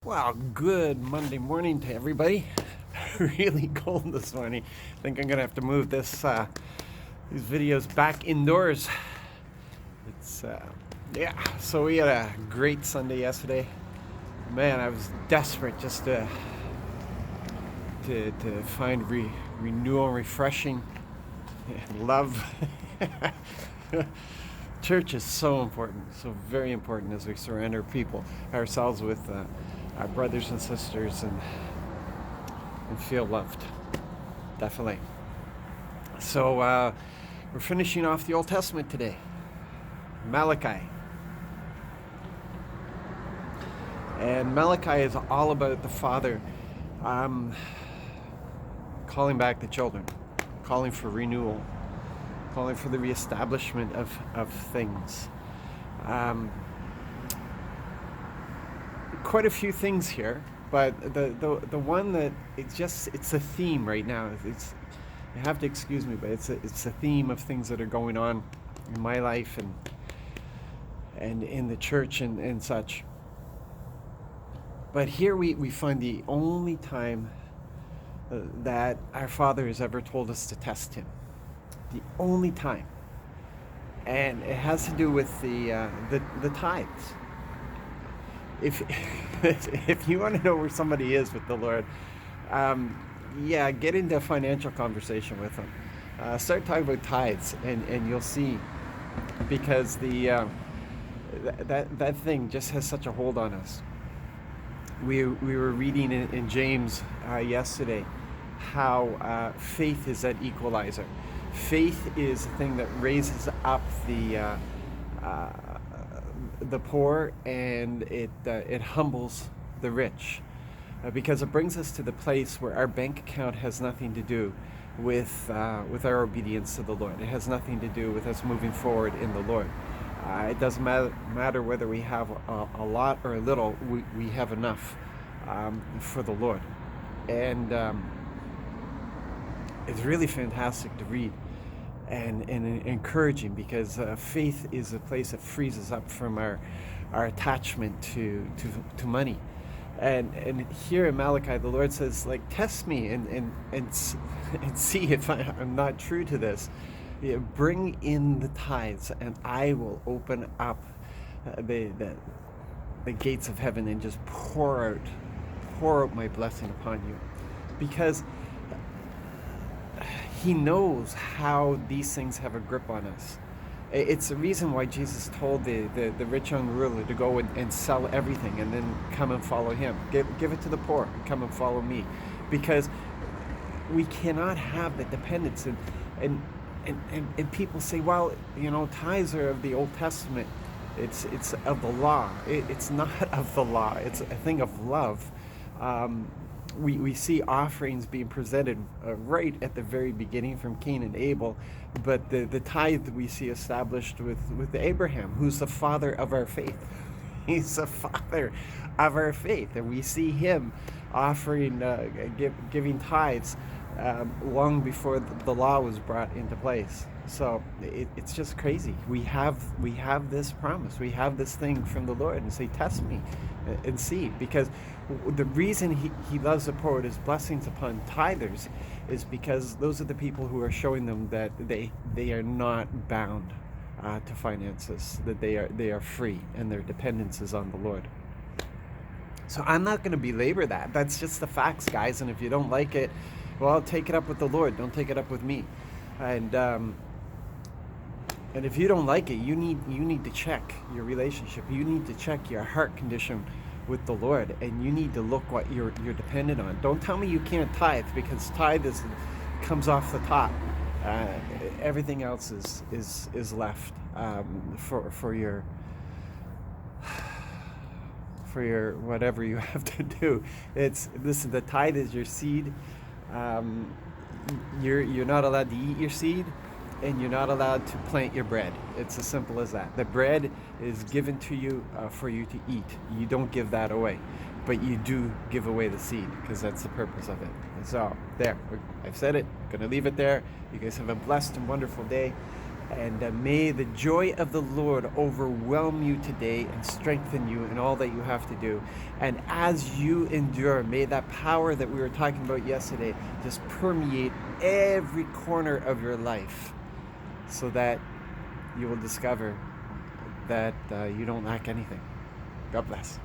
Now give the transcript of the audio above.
Well, good Monday morning to everybody. Really cold this morning. I think I'm gonna have to move these videos back indoors. It's yeah. So we had a great Sunday yesterday. Man, I was desperate just to find renewal, refreshing, and love. Church is so important, so very important as we surround ourselves with our brothers and sisters and feel loved. Definitely. So we're finishing off the Old Testament today. Malachi. And Malachi is all about the Father calling back the children, calling for renewal, calling for the reestablishment of things. Quite a few things here, but the one that it's a theme right now. It's you have to excuse me, but it's a theme of things that are going on in my life and in the church and such. But here we find the only time that our Father has ever told us to test Him. The only time, and it has to do with the tithes. If if you want to know where somebody is with the Lord, yeah, get into a financial conversation with them. Start talking about tithes, and you'll see, because that thing just has such a hold on us. We were reading in James yesterday how faith is that equalizer. Faith is the thing that raises up the poor, and it humbles the rich, because it brings us to the place where our bank account has nothing to do with our obedience to the Lord. It has nothing to do with us moving forward in the Lord. It doesn't matter whether we have a lot or a little. We have enough for the Lord, and it's really fantastic to read and encouraging, because faith is a place that frees us up from our attachment to money. And here in Malachi, the Lord says, like, test me and see if I'm not true to this. Yeah, bring in the tithes, and I will open up the gates of heaven and just pour out my blessing upon you, because He knows how these things have a grip on us. It's the reason why Jesus told the rich young ruler to go and sell everything and then come and follow Him. Give it to the poor and come and follow me, because we cannot have the dependence. And people say, well, tithes are of the Old Testament. It's of the law. It's not of the law. It's a thing of love. We see offerings being presented right at the very beginning from Cain and Abel, but the tithe we see established with Abraham, who's the father of our faith. He's the father of our faith, and we see him offering, giving tithes long before the law was brought into place. So it's just crazy. We have this promise. We have this thing from the Lord, and say, test me and see, because the reason he loves to pour out His blessings upon tithers is because those are the people who are showing them that they are not bound to finances, that they are free, and their dependence is on the Lord. So I'm not going to belabor that. That's just the facts, guys. And if you don't like it, well, take it up with the Lord. Don't take it up with me. And if you don't like it, you need to check your relationship. You need to check your heart condition with the Lord, and you need to look what you're dependent on. Don't tell me you can't tithe, because tithe comes off the top. Everything else is left for your whatever you have to do. The tithe is your seed. You're not allowed to eat your seed, and you're not allowed to plant your bread. It's as simple as that. The bread is given to you for you to eat. You don't give that away, but you do give away the seed, because that's the purpose of it. And so there, I've said it. I'm gonna leave it there. You guys have a blessed and wonderful day, And may the joy of the Lord overwhelm you today and strengthen you in all that you have to do. And as you endure, may that power that we were talking about yesterday just permeate every corner of your life, so that you will discover that you don't lack anything. God bless.